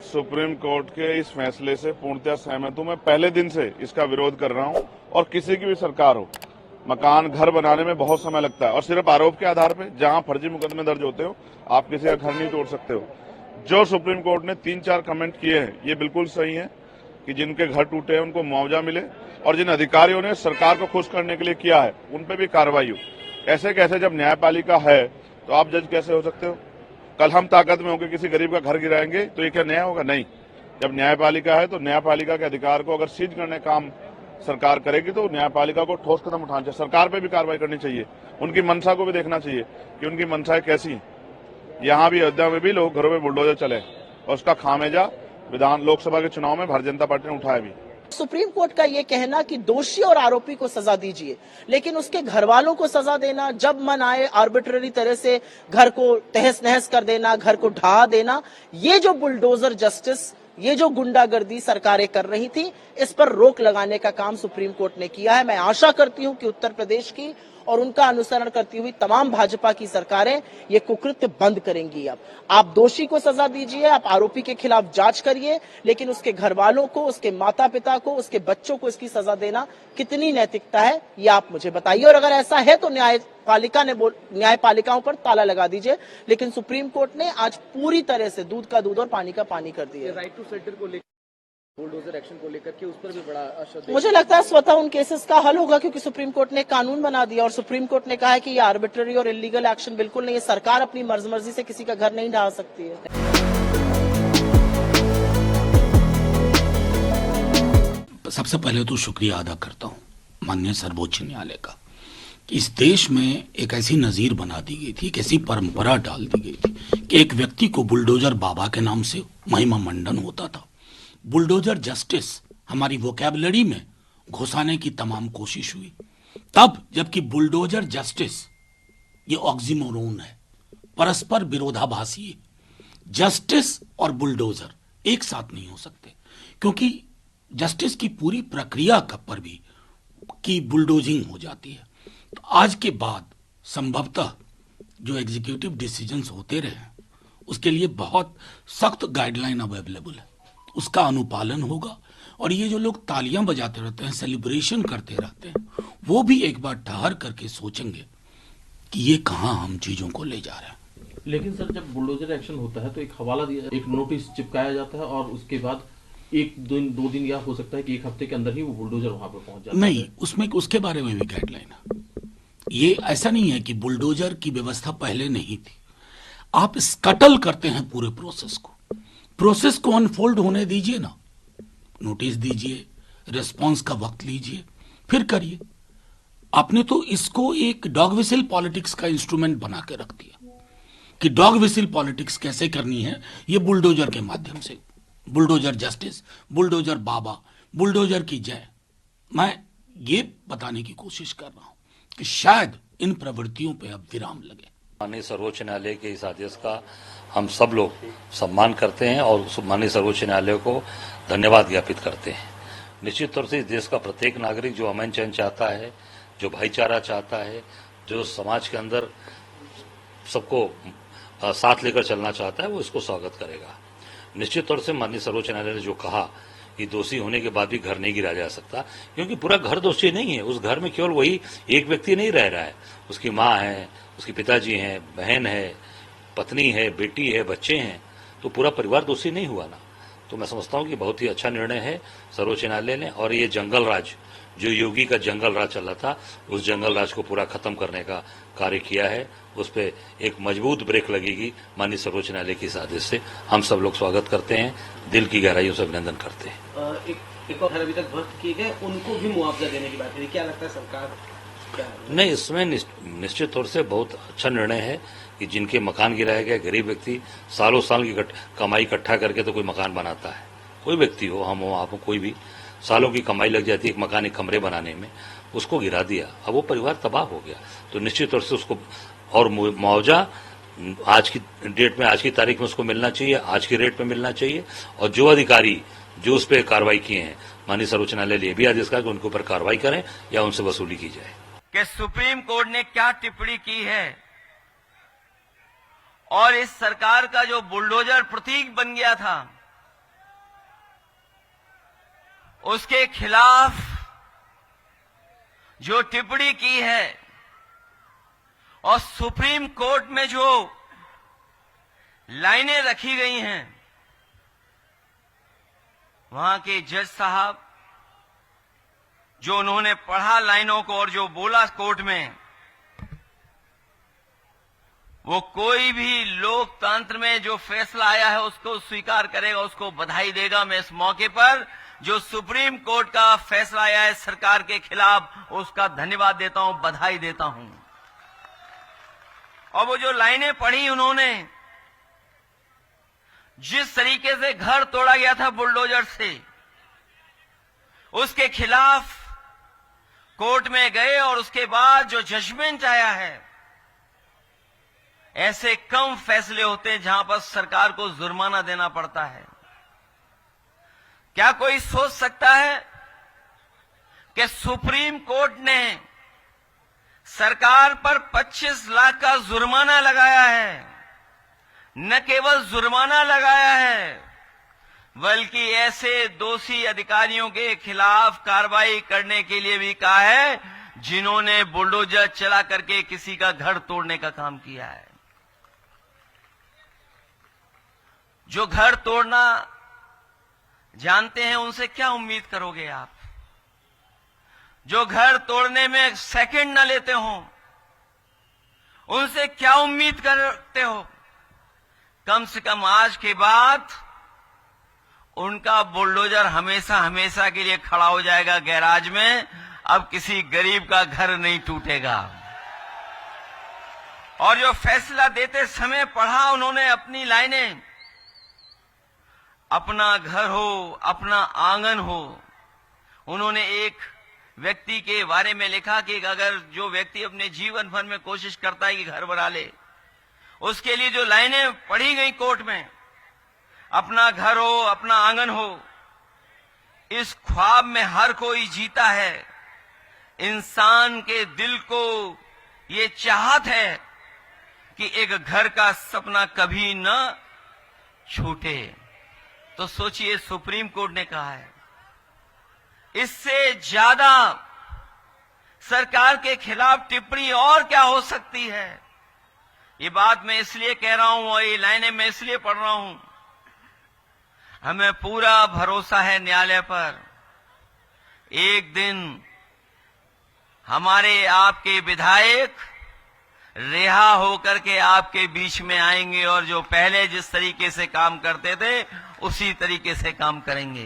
Supreme court के इस फैसले से पूर्णतः सहमत हूं। मैं पहले दिन से इसका विरोध कर रहा हूं और किसी की भी सरकार हो, मकान घर बनाने में बहुत समय लगता है और सिर्फ आरोप के आधार पे जहां फर्जी मुकदमे दर्ज होते हो आप किसी का घर नहीं तोड़ सकते हो। जो सुप्रीम कोर्ट ने 3-4 कमेंट किए हैं ये बिल्कुल सही है कि जिनके घर टूटे हैं उनको मुआवजा मिले और जिन अधिकारियों ने सरकार को खुश करने के लिए किया है उन पर भी कार्रवाई हो। ऐसे कैसे, जब न्यायपालिका है तो आप जज कैसे हो सकते हो? कल हम ताकत में होकर किसी गरीब का घर गिराएंगे तो ये क्या न्याय होगा? नहीं। जब न्यायपालिका है तो न्यायपालिका के अधिकार को अगर सीज करने काम सरकार करेगी तो न्यायपालिका को ठोस कदम उठाना चाहिए, सरकार पे भी कार्रवाई करनी चाहिए, उनकी मंशा को भी देखना चाहिए कि उनकी मंशाएं कैसी हैं। यहाँ भी अयोध्या में भी लोग घरों में बुलडोजर चले और उसका खामियाजा लोकसभा के चुनाव में भारतीय जनता पार्टी ने उठाया भी। सुप्रीम कोर्ट का ये कहना कि दोषी और आरोपी को सजा दीजिए, लेकिन उसके घर वालों को सजा देना, जब मन आए आर्बिट्ररी तरह से घर को तहस नहस कर देना, घर को ढहा देना, ये जो बुलडोजर जस्टिस, ये जो गुंडागर्दी सरकारें कर रही थी, इस पर रोक लगाने का काम सुप्रीम कोर्ट ने किया है। मैं आशा करती हूं कि उत्तर प्रदेश की और उनका अनुसरण करती हुई तमाम भाजपा की सरकारें ये कुकृत्य बंद करेंगी। अब आप दोषी को सजा दीजिए, आप आरोपी के खिलाफ जांच करिए, लेकिन उसके घर वालों को, उसके माता पिता को, उसके बच्चों को इसकी सजा देना कितनी नैतिकता है ये आप मुझे बताइए। और अगर ऐसा है तो न्यायपालिकाओं पर ताला लगा दीजिए। लेकिन सुप्रीम कोर्ट ने आज पूरी तरह से दूध का दूध और पानी का पानी कर दिया। राइट टू सेटल को लेकर, बुलडोजर एक्शन को लेकर के उस पर भी बड़ा असर, मुझे लगता है स्वतः उन केसेस का हल होगा, क्योंकि सुप्रीम कोर्ट ने कानून बना दिया और सुप्रीम कोर्ट ने कहा है कि ये आर्बिट्ररी और इलीगल एक्शन बिल्कुल नहीं है। सरकार अपनी मर्जी से किसी का घर नहीं ढहा सकती है। सबसे पहले तो शुक्रिया अदा करता हूं माननीय सर्वोच्च न्यायालय का कि इस देश में एक ऐसी नजीर बना दी गई थी, एक ऐसी परंपरा डाल दी गई थी कि एक व्यक्ति को बुलडोजर बाबा के नाम से महिमा मंडन होता था। बुलडोजर जस्टिस हमारी वोकैबुलरी में घुसाने की तमाम कोशिश हुई, तब जबकि बुलडोजर जस्टिस ये ऑक्सीमोरोन है, परस्पर विरोधाभासी है। जस्टिस और बुलडोजर एक साथ नहीं हो सकते, क्योंकि जस्टिस की पूरी प्रक्रिया पर भी की बुलडोजिंग हो जाती है। तो आज के बाद संभवतः जो एग्जीक्यूटिव डिसीजंस होते रहे उसके लिए बहुत सख्त गाइडलाइन अब अवेलेबल है, उसका अनुपालन होगा। और ये जो लोग तालियां बजाते रहते हैं, सेलिब्रेशन करते रहते हैं, वो भी एक बार ठहर करके सोचेंगे कि ये कहां हम चीजों को ले जा रहे हैं। लेकिन सर, जब बुलडोजर एक्शन होता है तो एक हवाला दिया, एक नोटिस चिपकाया जाता है और उसके बाद एक दिन, 2 दिन या हो सकता है कि 1 हफ्ते के अंदर ही वो बुलडोजर वहां पर पहुंच जाता है। नहीं, उसमें उसके बारे में भी गाइडलाइन है। ये ऐसा नहीं है कि बुलडोजर की व्यवस्था पहले नहीं थी। आप स्कटल करते हैं पूरे प्रोसेस को अनफोल्ड होने दीजिए ना, नोटिस दीजिए, रिस्पांस का वक्त लीजिए, फिर करिए। आपने तो इसको एक डॉग विसिल पॉलिटिक्स का इंस्ट्रूमेंट बना के रख दिया कि डॉग विसिल पॉलिटिक्स कैसे करनी है, ये बुलडोजर के माध्यम से। बुलडोजर जस्टिस, बुलडोजर बाबा, बुलडोजर की जय। मैं ये बताने की कोशिश कर रहा हूं कि शायद इन प्रवृत्तियों पे अब विराम लगे। माननीय सर्वोच्च न्यायालय के इस आदेश का हम सब लोग सम्मान करते हैं और माननीय सर्वोच्च न्यायालय को धन्यवाद ज्ञापित करते हैं। निश्चित तौर से इस देश का प्रत्येक नागरिक जो अमन चैन चाहता है, जो भाईचारा चाहता है, जो समाज के अंदर सबको साथ लेकर चलना चाहता है, वो इसको स्वागत करेगा। निश्चित तौर से माननीय सर्वोच्च न्यायालय ने जो कहा कि दोषी होने के बाद भी घर नहीं गिराया जा सकता, क्योंकि पूरा घर दोषी नहीं है। उस घर में केवल वही एक व्यक्ति नहीं रह रहा है, उसकी माँ है, उसके पिताजी हैं, बहन है, पत्नी है, बेटी है, बच्चे हैं, तो पूरा परिवार दोषी नहीं हुआ ना। तो मैं समझता हूँ कि बहुत ही अच्छा निर्णय है सर्वोच्च न्यायालय ने। और ये जंगल राज, जो योगी का जंगल राज चल रहा था, उस जंगल राज को पूरा खत्म करने का कार्य किया है। उस पर एक मजबूत ब्रेक लगेगी माननीय सर्वोच्च न्यायालय के इस आदेश से। हम सब लोग स्वागत करते हैं, दिल की गहराइयों से अभिनंदन करते हैं। एक और अभी तक ध्वस्त किए गए उनको भी मुआवजा देने की बात है, क्या लगता है सरकार नहीं, इसमें निश्चित तौर से बहुत अच्छा निर्णय है कि जिनके मकान गिराए गए, गरीब व्यक्ति सालों साल की कमाई इकट्ठा करके तो कोई मकान बनाता है, कोई व्यक्ति हो, हम हो, आप हो, कोई भी, सालों की कमाई लग जाती है एक मकान, एक कमरे बनाने में, उसको गिरा दिया, अब वो परिवार तबाह हो गया। तो निश्चित तौर से उसको और मुआवजा आज की डेट में, आज की तारीख में उसको मिलना चाहिए, आज की रेट में मिलना चाहिए। और जो अधिकारी जो उस पर कार्रवाई किए हैं, माननीय सर्वोच्च न्यायालय ने भी आदेश कहा कि उनके ऊपर कार्रवाई करें या उनसे वसूली की जाए। कि सुप्रीम कोर्ट ने क्या टिप्पणी की है और इस सरकार का जो बुलडोजर प्रतीक बन गया था उसके खिलाफ जो टिप्पणी की है और सुप्रीम कोर्ट में जो लाइनें रखी गई हैं, वहां के जज साहब जो उन्होंने पढ़ा लाइनों को और जो बोला कोर्ट में, वो कोई भी लोकतंत्र में जो फैसला आया है उसको स्वीकार करेगा, उसको बधाई देगा। मैं इस मौके पर जो सुप्रीम कोर्ट का फैसला आया है सरकार के खिलाफ, उसका धन्यवाद देता हूं, बधाई देता हूं। और वो जो लाइनें पढ़ी उन्होंने, जिस तरीके से घर तोड़ा गया था बुलडोजर से, उसके खिलाफ कोर्ट में गए और उसके बाद जो जजमेंट आया है, ऐसे कम फैसले होते हैं जहां पर सरकार को जुर्माना देना पड़ता है। क्या कोई सोच सकता है कि सुप्रीम कोर्ट ने सरकार पर 25 लाख का जुर्माना लगाया है? न केवल जुर्माना लगाया है, बल्कि ऐसे दोषी अधिकारियों के खिलाफ कार्रवाई करने के लिए भी कहा है जिन्होंने बुलडोजर चला करके किसी का घर तोड़ने का काम किया है। जो घर तोड़ना जानते हैं उनसे क्या उम्मीद करोगे आप? जो घर तोड़ने में सेकंड न लेते हो, उनसे क्या उम्मीद करते हो? कम से कम आज के बाद उनका बुलडोजर हमेशा हमेशा के लिए खड़ा हो जाएगा गैराज में। अब किसी गरीब का घर नहीं टूटेगा। और जो फैसला देते समय पढ़ा उन्होंने अपनी लाइनें, अपना घर हो, अपना आंगन हो। उन्होंने एक व्यक्ति के बारे में लिखा कि अगर जो व्यक्ति अपने जीवन भर में कोशिश करता है कि घर बना ले, उसके लिए जो लाइनें पढ़ी गई कोर्ट में, अपना घर हो, अपना आंगन हो, इस ख्वाब में हर कोई जीता है। इंसान के दिल को ये चाहत है कि एक घर का सपना कभी न छूटे। तो सोचिए, सुप्रीम कोर्ट ने कहा है, इससे ज्यादा सरकार के खिलाफ टिप्पणी और क्या हो सकती है? ये बात मैं इसलिए कह रहा हूं और ये लाइनें मैं इसलिए पढ़ रहा हूं, हमें पूरा भरोसा है न्यायालय पर। एक दिन हमारे आपके विधायक रिहा होकर के आपके बीच में आएंगे और जो पहले जिस तरीके से काम करते थे उसी तरीके से काम करेंगे।